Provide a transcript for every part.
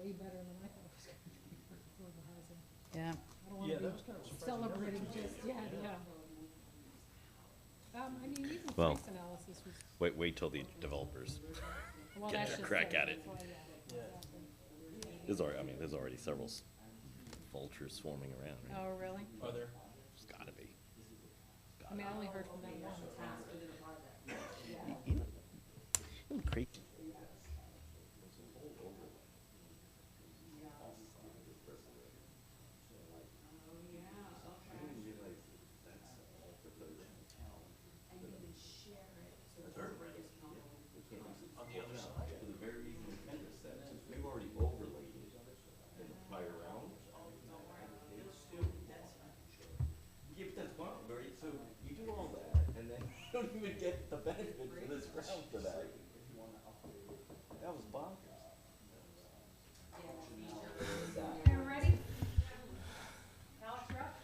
way better than I thought it was gonna be for affordable housing. Yeah. I don't wanna be celebrating just yet, yeah. I mean, even Well, price analysis was, wait till the developers well, get that's their just crack at it. that's why, yeah, exactly. There's already several vultures swarming around, right? Oh, really? Are there? There's gotta be. I mean, I only heard from that one. You know, crazy. On the other side? For the very reason we kind of said, since we've already overlaid it in the prior round. Yeah, but that's fine, right? So you do all that, and then you don't even get the benefit for this round for that. That was bonkers. You ready? Alex, you're up?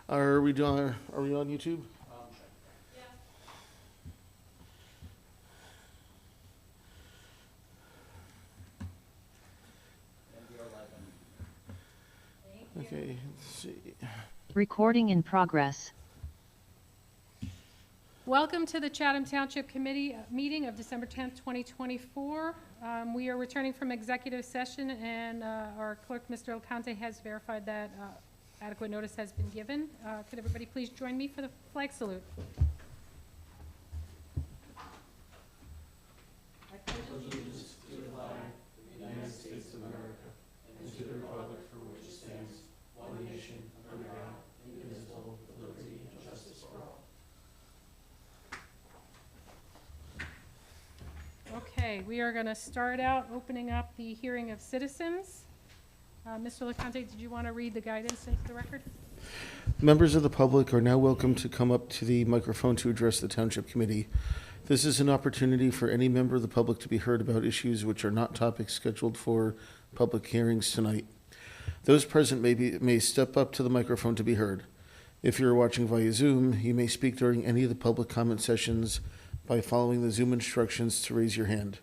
Are we doing? Are we on YouTube? Okay, let's see. Recording in progress. Welcome to the Chatham Township Committee meeting of December 10th, 2024. We are returning from executive session, and our clerk, Mr. Alcante, has verified that adequate notice has been given. Could everybody please join me for the flag salute? Okay, we are going to start out opening up the hearing of citizens. Mr. LeConte, did you want to read the guidance into the record? Members of the public are now welcome to come up to the microphone to address the Township Committee. This is an opportunity for any member of the public to be heard about issues which are not topics scheduled for public hearings tonight. Those present may step up to the microphone to be heard. If you're watching via Zoom, you may speak during any of the public comment sessions by following the Zoom instructions to raise your hand.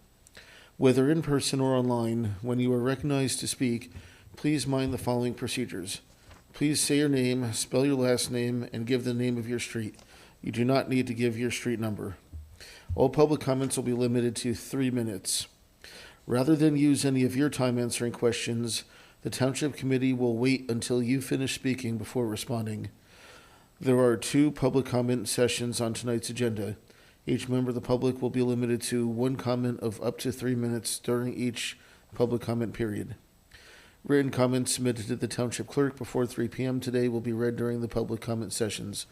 Whether in person or online, when you are recognized to speak, please mind the following procedures. Please say your name, spell your last name, and give the name of your street. You do not need to give your street number. All public comments will be limited to 3 minutes. Rather than use any of your time answering questions, the Township Committee will wait until you finish speaking before responding. There are 2 public comment sessions on tonight's agenda. Each member of the public will be limited to 1 comment of up to 3 minutes during each public comment period. Written comments submitted to the Township Clerk before 3 p.m. today will be read during the public comment sessions.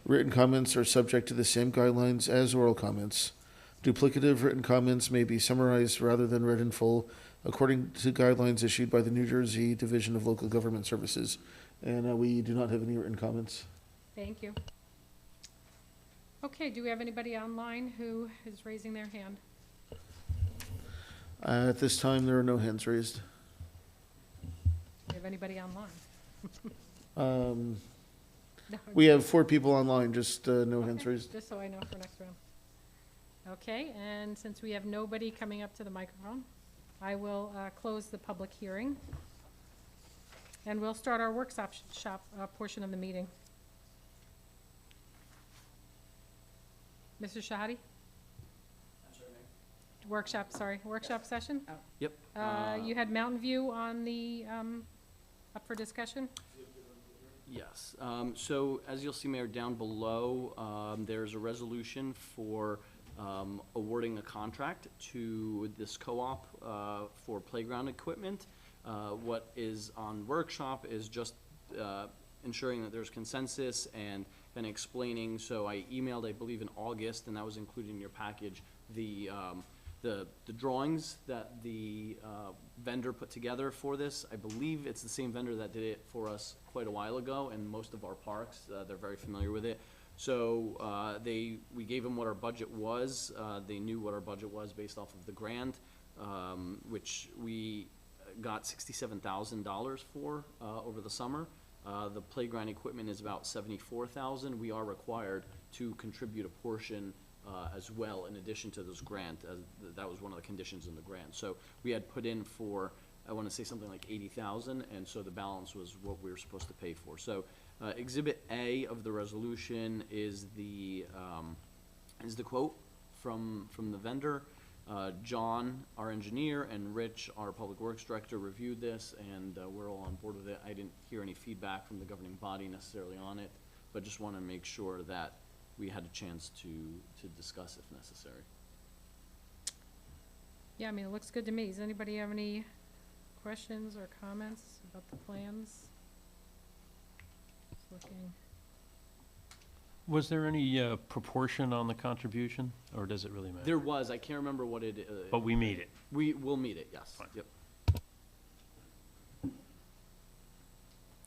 Written comments are subject to the same guidelines as oral comments. Duplicative written comments may be summarized rather than read in full, according to guidelines issued by the New Jersey Division of Local Government Services. And we do not have any written comments. Thank you. Okay, do we have anybody online who is raising their hand? At this time, there are no hands raised. Do we have anybody online? No, We have 4 people online, just no hands okay, raised. just so I know for next round. Okay, and since we have nobody coming up to the microphone, I will close the public hearing. And we'll start our workshop portion of the meeting. Mr. Shahadi? Workshop session? Yep. You had Mountain View on the, up for discussion? Yes. So as you'll see, Mayor, down below, there's a resolution for awarding a contract to this co-op for playground equipment. What is on workshop is just ensuring that there's consensus and explaining. So I emailed, I believe in August, and that was included in your package, the drawings that the vendor put together for this. I believe it's the same vendor that did it for us quite a while ago in most of our parks. They're very familiar with it. So we gave them what our budget was. They knew what our budget was based off of the grant, which we got $67,000 for over the summer. The playground equipment is about $74,000. We are required to contribute a portion as well, in addition to this grant, as that was one of the conditions in the grant. So we had put in for, I want to say something like 80,000, and so the balance was what we were supposed to pay for. So Exhibit A of the resolution is the quote from the vendor. John, our engineer, and Rich, our public works director, reviewed this, and we're all on board with it. I didn't hear any feedback from the governing body necessarily on it, but just want to make sure that we had a chance to discuss if necessary. Yeah, I mean, it looks good to me. Does anybody have any questions or comments about the plans? Just looking. Was there any proportion on the contribution, or does it really matter? There was, I can't remember what it, But we meet it. we will meet it, yes. Fine. Yep.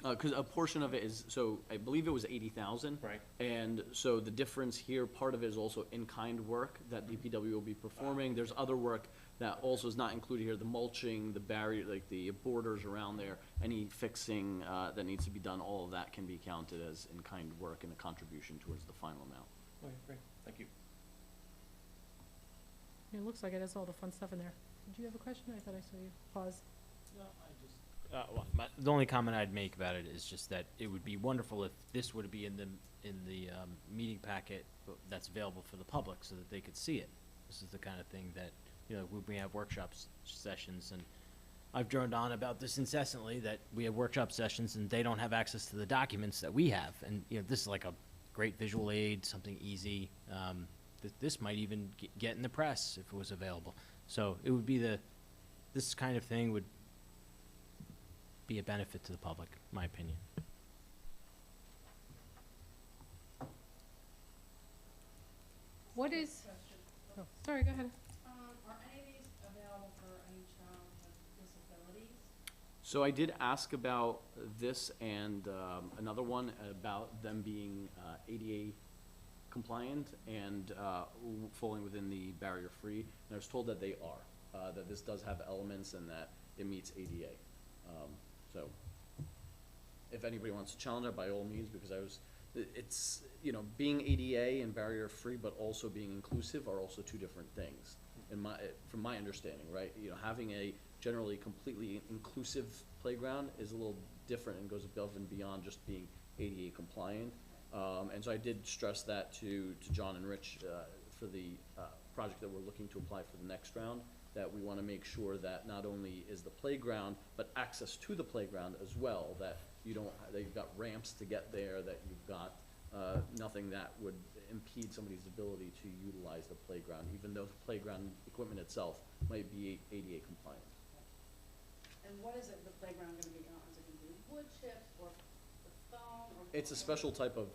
Because a portion of it is, so I believe it was 80,000. Right. And so the difference here, part of it is also in-kind work that DPW will be performing. There's other work that also is not included here, the mulching, the barrier, like the borders around there, any fixing that needs to be done, all of that can be counted as in-kind work and a contribution towards the final amount. Okay, great, thank you. It looks like it has all the fun stuff in there. Did you have a question? I thought I saw you pause. The only comment I'd make about it is just that it would be wonderful if this would be in the meeting packet that's available for the public so that they could see it. This is the kind of thing that, you know, when we have workshops sessions, and I've droned on about this incessantly, that we have workshop sessions and they don't have access to the documents that we have. And, you know, this is like a great visual aid, something easy. This might even get in the press if it was available. So it would be this kind of thing would be a benefit to the public, in my opinion. What is, oh, sorry, go ahead. Are any of these available for any child with disabilities? So I did ask about this and another one about them being ADA compliant and falling within the barrier-free. And I was told that they are, that this does have elements and that it meets ADA. So if anybody wants to challenge it, by all means, because it's, you know, being ADA and barrier-free, but also being inclusive are also two different things, from my understanding, right? You know, having a generally completely inclusive playground is a little different and goes above and beyond just being ADA compliant. And so I did stress that to John and Rich for the project that we're looking to apply for the next round, that we want to make sure that not only is the playground, but access to the playground as well, that that you've got ramps to get there, that you've got nothing that would impede somebody's ability to utilize the playground, even though the playground equipment itself might be ADA compliant. And what is it, the playground gonna be on? Is it gonna be wood chips or the foam or? It's a special type of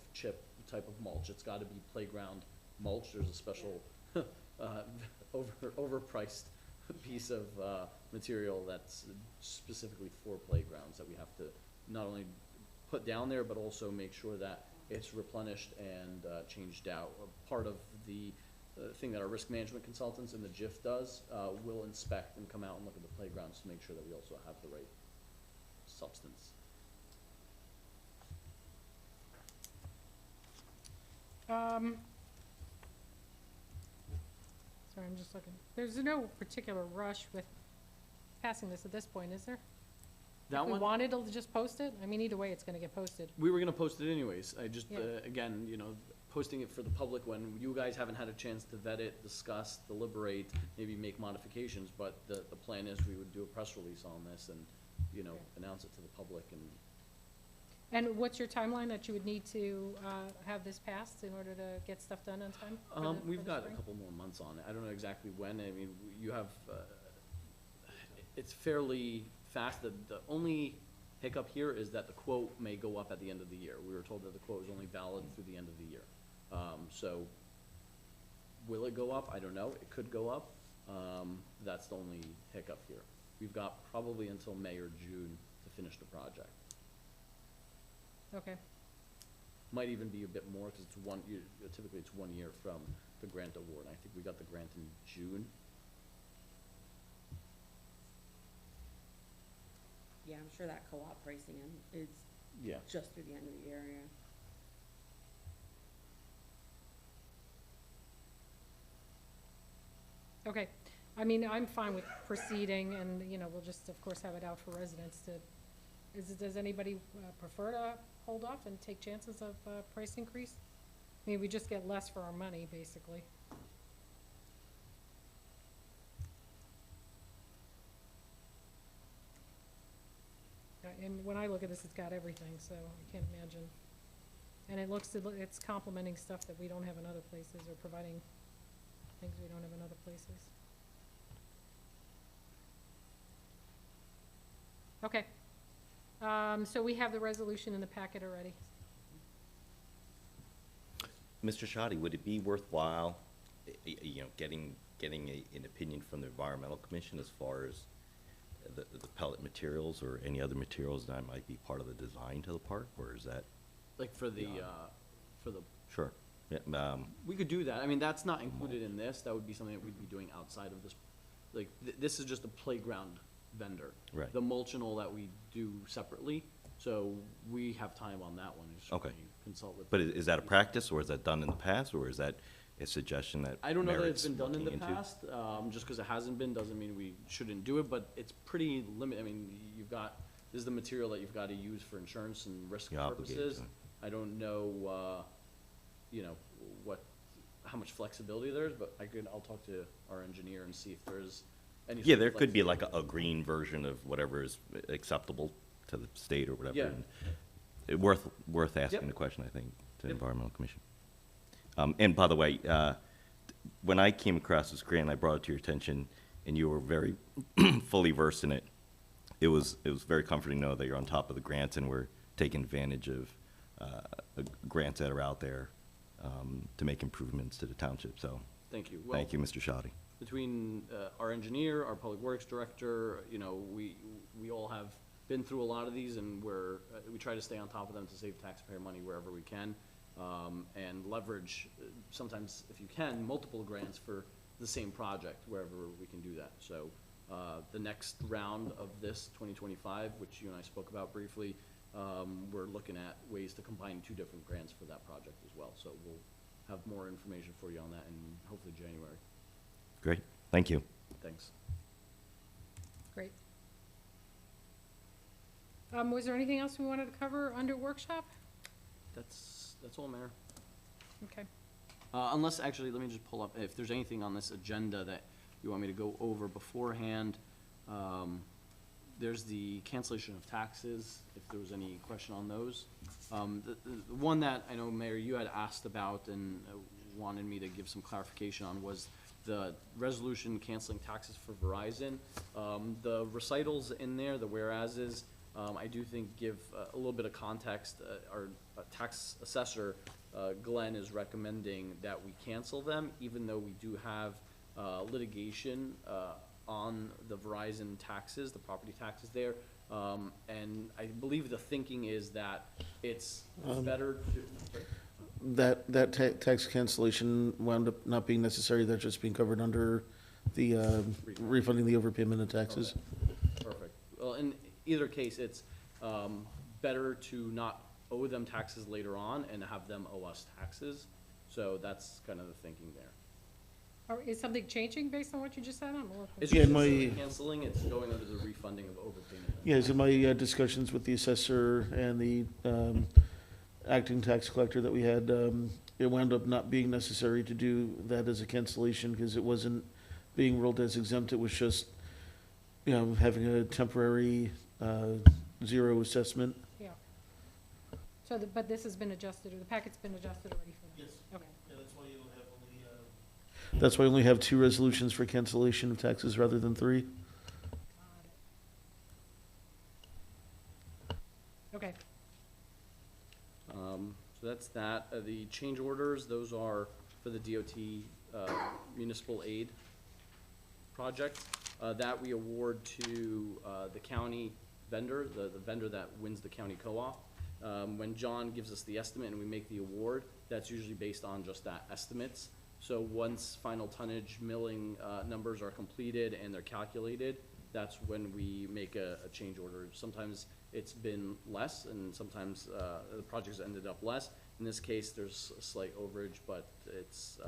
type of mulch. It's got to be playground mulch. There's a special overpriced piece of material that's specifically for playgrounds that we have to not only put down there, but also make sure that it's replenished and changed out. Part of the thing that our risk management consultants in the JIF does will inspect and come out and look at the playgrounds to make sure that we also have the right substance. Sorry, I'm just looking. There's no particular rush with passing this at this point, is there? That If we one, wanted to just post it, I mean, either way, it's gonna get posted. we were gonna post it anyways. I just, Yeah. again, you know, posting it for the public when you guys haven't had a chance to vet it, discuss, deliberate, maybe make modifications, but the plan is we would do a press release on this and, you know, announce it to the public and. And what's your timeline that you would need to have this passed in order to get stuff done on time? for the- We've for the got a spring? couple more months on it. I don't know exactly when. I mean, you have, it's fairly fast. The only hiccup here is that the quote may go up at the end of the year. We were told that the quote is only valid through the end of the year. So will it go up? I don't know. It could go up. That's the only hiccup here. We've got probably until May or June to finish the project. Okay, Might even be a bit more, because typically it's 1 year from the grant award. I think we got the grant in June. Yeah, I'm sure that co-op pricing is Yeah. just through the end of the year, yeah. Okay, I mean, I'm fine with proceeding, and, you know, we'll just, of course, have it out for residents to, does anybody prefer to hold off and take chances of price increase? I mean, we just get less for our money, basically. And when I look at this, it's got everything, so I can't imagine. And it looks, it's complementing stuff that we don't have in other places, or providing things we don't have in other places. Okay. So we have the resolution in the packet already. Mr. Shoddy, would it be worthwhile, you know, getting an opinion from the Environmental Commission as far as the pellet materials or any other materials that might be part of the design to the park, or is that? Like for the, Sure. Yeah, we could do that. I mean, that's not included in this. That would be something that we'd be doing outside of this. Like, this is just a playground vendor. Right. The mulch and all that we do separately, so we have time on that one. Just Okay. Consult with. but is that a practice, or is that done in the past, or is that a suggestion that I don't know that it's merits been done in the looking into? past, just because it hasn't been, doesn't mean we shouldn't do it, but it's pretty limited. I mean, this is the material that you've got to use for insurance and risk You're obligated purposes. to it. I don't know, you know, how much flexibility there is, but I'll talk to our engineer and see if there's any. Yeah, sort there of could be like flexibility. a green version of whatever is acceptable to the state or whatever. Yeah. and worth asking Yep. the question, I think, to the Yep. Environmental Commission. And by the way, when I came across this grant, I brought it to your attention, and you were very fully versed in it. It was very comforting to know that you're on top of the grants and we're taking advantage of grants that are out there to make improvements to the township. So, Thank you. thank you, Mr. Shoddy. Between our engineer, our public works director, you know, we all have been through a lot of these, and we try to stay on top of them to save taxpayer money wherever we can, and leverage, sometimes, if you can, multiple grants for the same project wherever we can do that. So the next round of this 2025, which you and I spoke about briefly, we're looking at ways to combine 2 different grants for that project as well. So we'll have more information for you on that in hopefully January. Great, thank you. Thanks. Great. Was there anything else we wanted to cover under workshop? That's all, Mayor. Okay. Unless, actually, let me just pull up, if there's anything on this agenda that you want me to go over beforehand. There's the cancellation of taxes, if there was any question on those. The one that I know, Mayor, you had asked about and wanted me to give some clarification on was the resolution canceling taxes for Verizon. The recitals in there, the whereases, I do think give a little bit of context. Our tax assessor, Glenn, is recommending that we cancel them, even though we do have litigation on the Verizon taxes, the property taxes there. And I believe the thinking is that it's better to. That tax cancellation wound up not being necessary, that's just being covered under the refunding the overpayment of taxes. Perfect. Well, in either case, it's better to not owe them taxes later on and have them owe us taxes. So that's kind of the thinking there. Or is something changing based on what you just said? I'm a little It's confused. Yeah, just my- instead of canceling, it's going under the refunding of overpayment. Yes, in my discussions with the assessor and the acting tax collector that we had, it wound up not being necessary to do that as a cancellation because it wasn't being ruled as exempt. It was just, you know, having a temporary zero assessment. Yeah. So, but this has been adjusted, or the packet's been adjusted already for that? Yes. Okay. That's why I only have 2 resolutions for cancellation of taxes rather than 3. Got it. Okay. So that's that. The change orders, those are for the DOT municipal aid project. That we award to the county vendor, the vendor that wins the county co-op. When John gives us the estimate and we make the award, that's usually based on just that estimates. So once final tonnage milling numbers are completed and they're calculated, that's when we make a change order. Sometimes it's been less, and sometimes the project's ended up less. In this case, there's a slight overage, but it's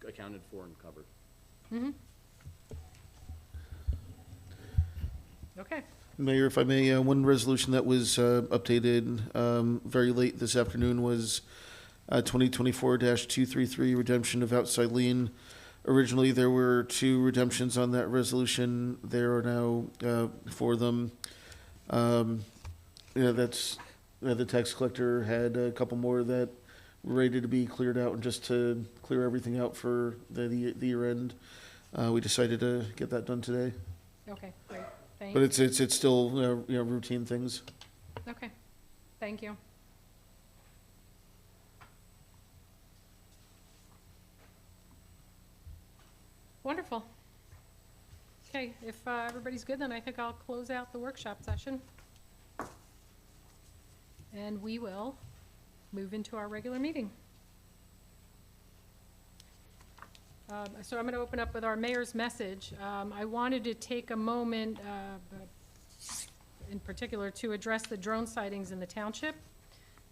accounted for and covered. Okay. Mayor, if I may, one resolution that was updated very late this afternoon was 2024-233, redemption of outside lien. Originally, there were 2 redemptions on that resolution. There are now 4 of them. That's the tax collector had a couple more that were ready to be cleared out, and just to clear everything out for the year end, we decided to get that done today. Okay, great. But Thanks. it's still routine things. Okay, thank you. Wonderful. Okay, if everybody's good, then I think I'll close out the workshop session. And we will move into our regular meeting. So I'm going to open up with our mayor's message. I wanted to take a moment, in particular, to address the drone sightings in the township.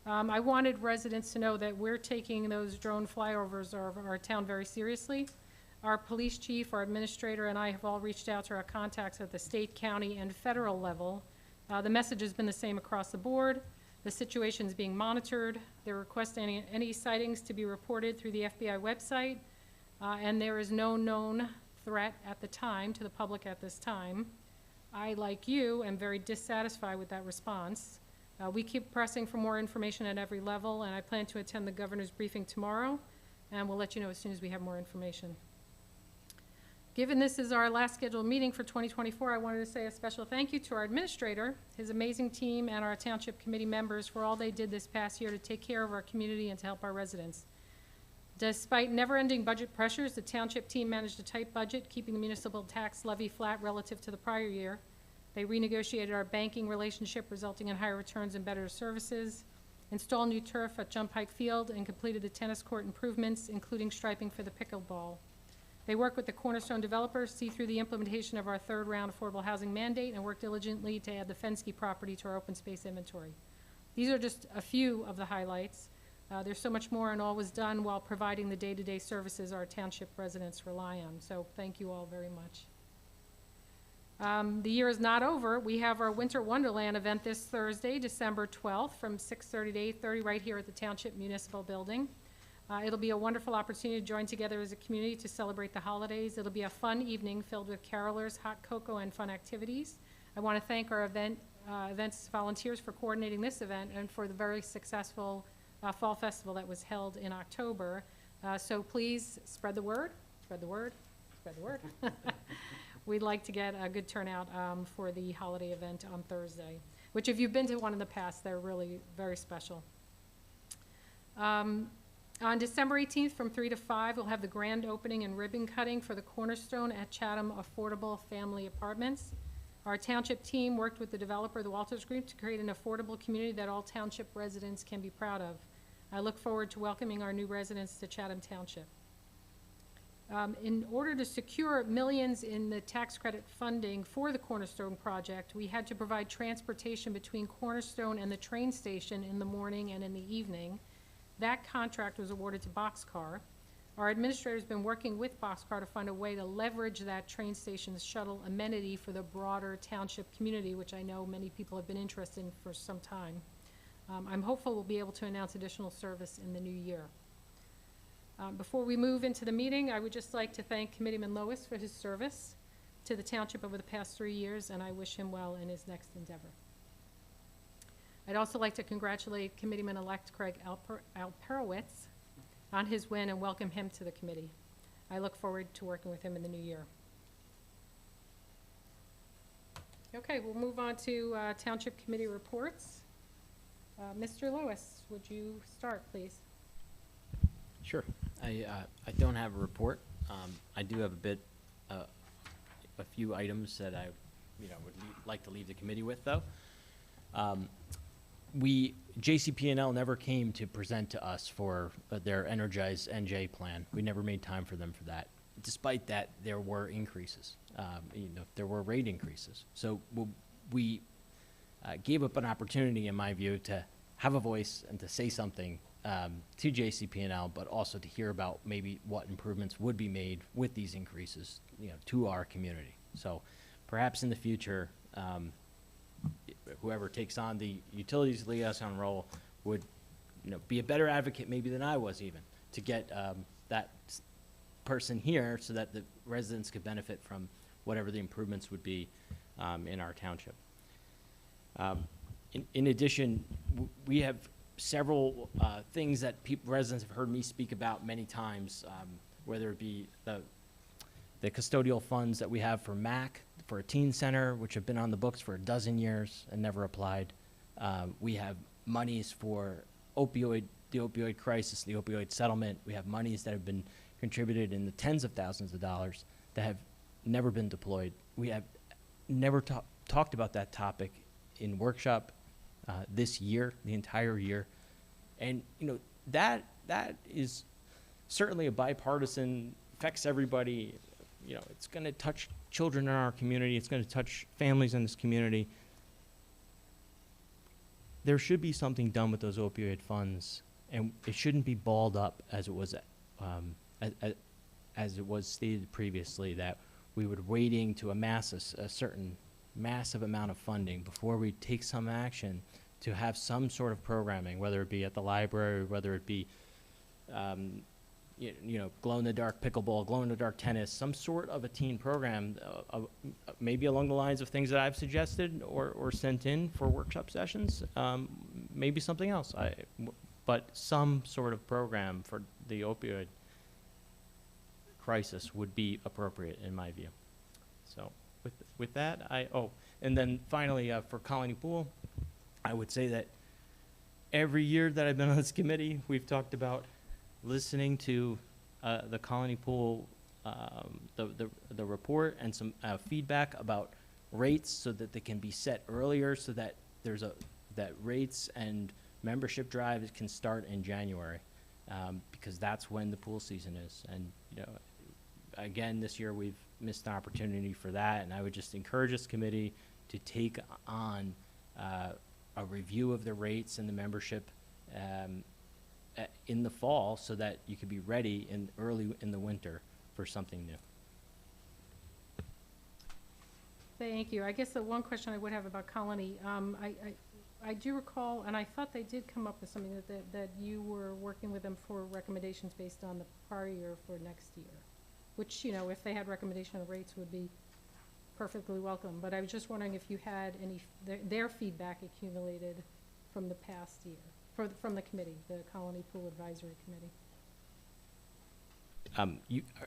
I wanted residents to know that we're taking those drone flyovers of our town very seriously. Our police chief, our administrator, and I have all reached out to our contacts at the state, county, and federal level. The message has been the same across the board. The situation is being monitored. They're requesting any sightings to be reported through the FBI website. And there is no known threat at the time to the public at this time. I, like you, am very dissatisfied with that response. We keep pressing for more information at every level, and I plan to attend the governor's briefing tomorrow, and we'll let you know as soon as we have more information. Given this is our last scheduled meeting for 2024, I wanted to say a special thank you to our administrator, his amazing team, and our township committee members for all they did this past year to take care of our community and to help our residents. Despite never-ending budget pressures, the township team managed a tight budget, keeping the municipal tax levy flat relative to the prior year. They renegotiated our banking relationship, resulting in higher returns and better services, installed new turf at Jump Pike Field, and completed the tennis court improvements, including striping for the pickleball. They worked with the Cornerstone developers, see through the implementation of our third-round affordable housing mandate, and worked diligently to add the Fensky property to our open space inventory. These are just a few of the highlights. There's so much more, and all was done while providing the day-to-day services our township residents rely on. So thank you all very much. The year is not over. We have our Winter Wonderland event this Thursday, December 12th, from 6:30 to 8:30, right here at the Township Municipal Building. It'll be a wonderful opportunity to join together as a community to celebrate the holidays. It'll be a fun evening filled with carolers, hot cocoa, and fun activities. I want to thank our events volunteers for coordinating this event and for the very successful Fall Festival that was held in October. So please spread the word, spread the word, spread the word. We'd like to get a good turnout for the holiday event on Thursday, which if you've been to one in the past, they're really very special. On December 18th from 3 to 5, we'll have the grand opening and ribbon cutting for the Cornerstone at Chatham Affordable Family Apartments. Our township team worked with the developer, the Walters Group, to create an affordable community that all township residents can be proud of. I look forward to welcoming our new residents to Chatham Township. In order to secure millions in the tax credit funding for the Cornerstone project, we had to provide transportation between Cornerstone and the train station in the morning and in the evening. That contract was awarded to Boxcar. Our administrator's been working with Boxcar to find a way to leverage that train station's shuttle amenity for the broader township community, which I know many people have been interested in for some time. I'm hopeful we'll be able to announce additional service in the new year. Before we move into the meeting, I would just like to thank Committeeman Lois for his service to the township over the past 3 years, and I wish him well in his next endeavor. I'd also like to congratulate Committeeman-elect Craig Alperowitz on his win and welcome him to the committee. I look forward to working with him in the new year. Okay, we'll move on to Township Committee reports. Mr. Lewis, would you start, please? Sure. I don't have a report. I do have a few items that I, would like to leave the committee with, though. JCP&L never came to present to us for their Energize NJ plan. We never made time for them for that. Despite that, there were increases. There were rate increases. So we gave up an opportunity, in my view, to have a voice and to say something to JCP&L, but also to hear about maybe what improvements would be made with these increases, to our community. So perhaps in the future, whoever takes on the utilities liaison role would, be a better advocate maybe than I was even, to get that person here so that the residents could benefit from whatever the improvements would be in our township. In addition, we have several things that residents have heard me speak about many times, whether it be the custodial funds that we have for MAC, for a teen center, which have been on the books for 12 years and never applied. We have monies for the opioid crisis, the opioid settlement. We have monies that have been contributed in the tens of thousands of dollars that have never been deployed. We have never talked about that topic in workshop this year, the entire year. And, that is certainly a bipartisan, affects everybody. It's going to touch children in our community. It's going to touch families in this community. There should be something done with those opioid funds, and it shouldn't be balled up as it was stated previously, that we would waiting to amass a certain massive amount of funding before we take some action to have some sort of programming, whether it be at the library, whether it be glow-in-the-dark pickleball, glow-in-the-dark tennis, some sort of a teen program, maybe along the lines of things that I've suggested or sent in for workshop sessions, maybe something else. But some sort of program for the opioid crisis would be appropriate in my view. So with that, and then finally for Colony Pool, I would say that every year that I've been on this committee, we've talked about listening to the Colony Pool, the report and some feedback about rates so that they can be set earlier, so that that rates and membership drives can start in January, because that's when the pool season is. And again, this year we've missed an opportunity for that, and I would just encourage this committee to take on a review of the rates and the membership in the fall, so that you could be ready early in the winter for something new. Thank you. I guess the one question I would have about Colony, I do recall, and I thought they did come up with something that you were working with them for recommendations based on the prior year for next year, which, if they had recommendation of rates would be perfectly welcome. But I was just wondering if you had their feedback accumulated from the past year, from the committee, the Colony Pool Advisory Committee.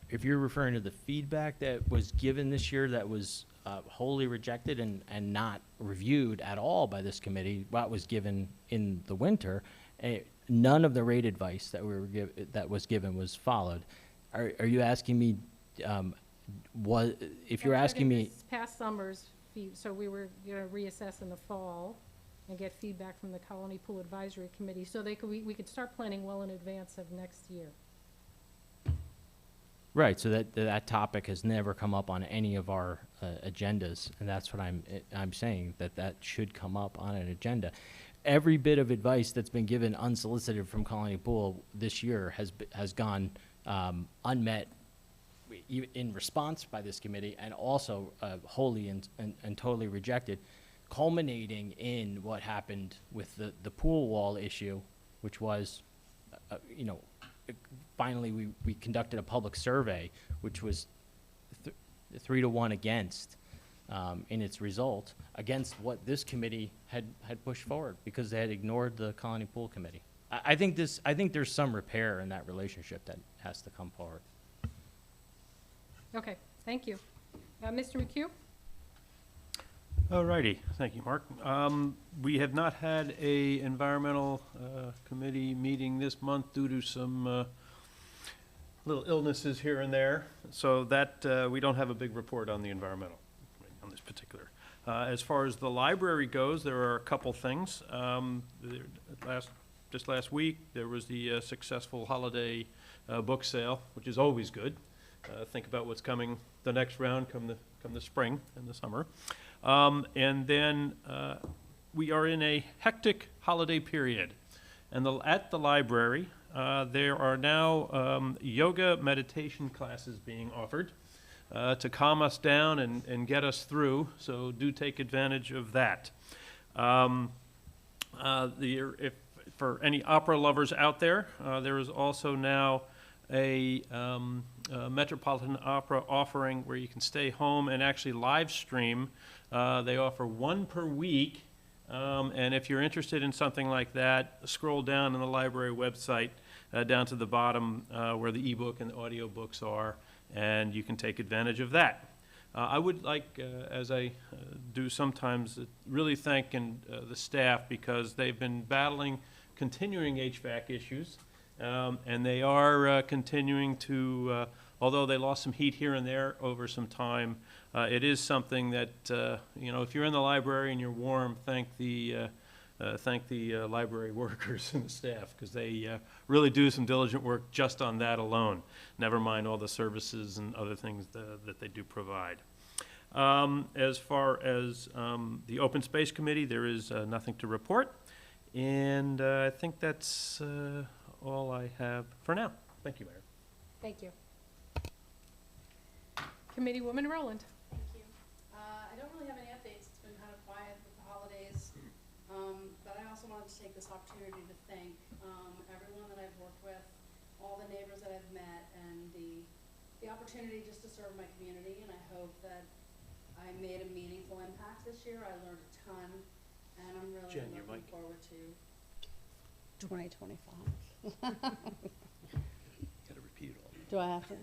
If you're referring to the feedback that was given this year that was wholly rejected and not reviewed at all by this committee, what was given in the winter, none of the rate advice that was given was followed. Are you asking me, if you're asking me? Past summers, so we were going to reassess in the fall and get feedback from the Colony Pool Advisory Committee, so we could start planning well in advance of next year. Right, so that topic has never come up on any of our agendas, and that's what I'm saying, that should come up on an agenda. Every bit of advice that's been given unsolicited from Colony Pool this year has gone unmet in response by this committee, and also wholly and totally rejected, culminating in what happened with the pool wall issue, which was, finally we conducted a public survey, which was 3-1 against in its result, against what this committee had pushed forward, because they had ignored the Colony Pool Committee. I think there's some repair in that relationship that has to come forward. Okay, thank you. Mr. McHugh? All righty, thank you, Mark. We have not had a environmental committee meeting this month due to some little illnesses here and there, so that we don't have a big report on the environmental, on this particular. As far as the library goes, there are a couple things. Just last week, there was the successful holiday book sale, which is always good. Think about what's coming the next round, come the spring and the summer. And then we are in a hectic holiday period. And at the library, there are now yoga meditation classes being offered to calm us down and get us through, so do take advantage of that. If for any opera lovers out there, there is also now a Metropolitan Opera offering where you can stay home and actually live stream. They offer one per week, and if you're interested in something like that, scroll down on the library website down to the bottom where the ebook and the audio books are, and you can take advantage of that. I would like, as I do sometimes, really thank the staff, because they've been battling continuing HVAC issues, and they are continuing to, although they lost some heat here and there over some time, it is something that, if you're in the library and you're warm, thank the library workers and the staff, because they really do some diligent work just on that alone, never mind all the services and other things that they do provide. As far as the Open Space Committee, there is nothing to report, and I think that's all I have for now. Thank you, Mayor. Thank you. Committeewoman Rowland. Thank you. I don't really have any updates. It's been kind of quiet with the holidays. But I also wanted to take this opportunity to thank everyone that I've worked with, all the neighbors that I've met, and the opportunity just to serve my community. And I hope that I made a meaningful impact this year. I learned a ton, and I'm really Jen, your looking mic. forward to 2025. Gotta repeat it all. Do I have to?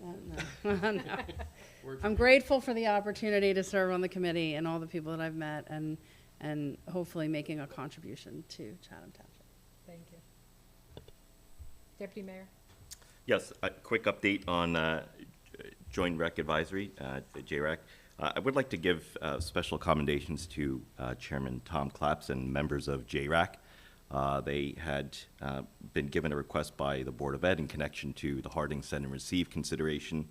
No. I'm grateful for the opportunity to serve on the committee and all the people that I've met, and hopefully making a contribution to Chatham Township. Thank you. Deputy Mayor. Yes, a quick update on Joint Rec Advisory, JREC. I would like to give special commendations to Chairman Tom Claps and members of JRAC. They had been given a request by the Board of Ed in connection to the Harding Send and Receive consideration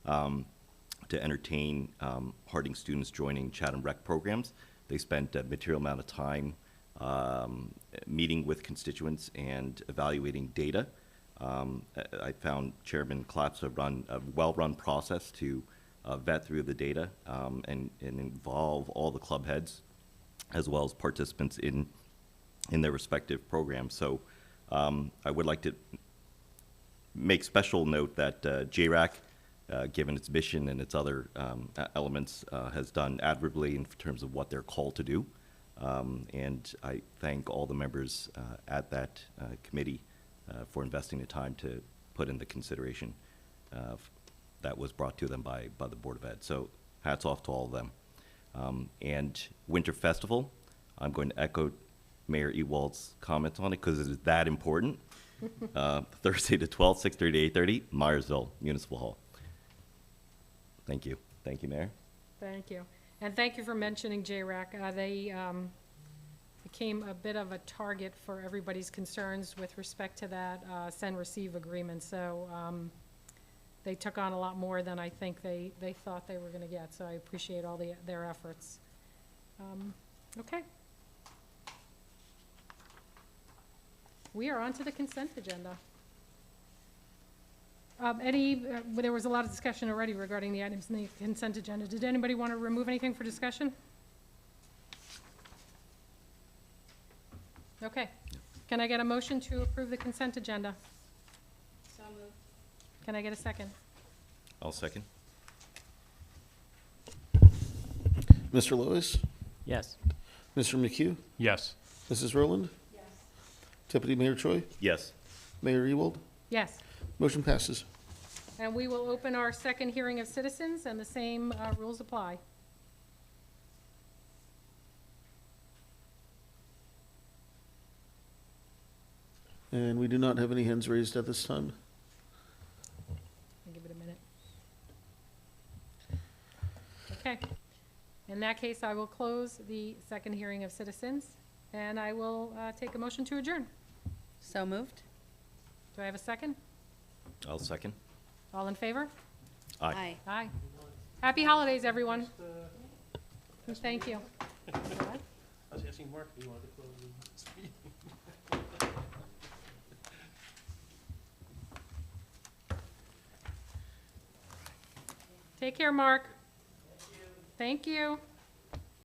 to entertain Harding students joining Chatham Rec programs. They spent a material amount of time meeting with constituents and evaluating data. I found Chairman Claps run a well-run process to vet through the data and involve all the club heads as well as participants in their respective programs. So I would like to make special note that JRAC, given its mission and its other elements, has done admirably in terms of what they're called to do. And I thank all the members at that committee for investing the time to put in the consideration that was brought to them by the Board of Ed. So hats off to all of them. And Winter Festival, I'm going to echo Mayor Ewald's comments on it because it is that important. Thursday the 12th, 6:30 to 8:30, Myersville Municipal Hall. Thank you. Thank you, Mayor. Thank you. And thank you for mentioning JRAC. They became a bit of a target for everybody's concerns with respect to that send-receive agreement. So they took on a lot more than I think they thought they were going to get. So I appreciate all their efforts. Okay. We are on to the consent agenda. There was a lot of discussion already regarding the items in the consent agenda. Did anybody want to remove anything for discussion? Okay. Can I get a motion to approve the consent agenda? So moved. Can I get a second? I'll second. Mr. Lewis, Yes. Mr. McHugh, Yes. Mrs. Rowland, Yes. Deputy Mayor Choi, Yes. Mayor Ewald. Yes. Motion passes. And we will open our second hearing of citizens, and the same rules apply. And we do not have any hands raised at this time. I'll give it a minute. Okay. In that case, I will close the second hearing of citizens, and I will take a motion to adjourn. So moved. Do I have a second? I'll second. All in favor? Aye. Aye. Happy holidays, everyone. Thank you. I was asking Mark if he wanted to close the meeting. Take care, Mark. Thank you.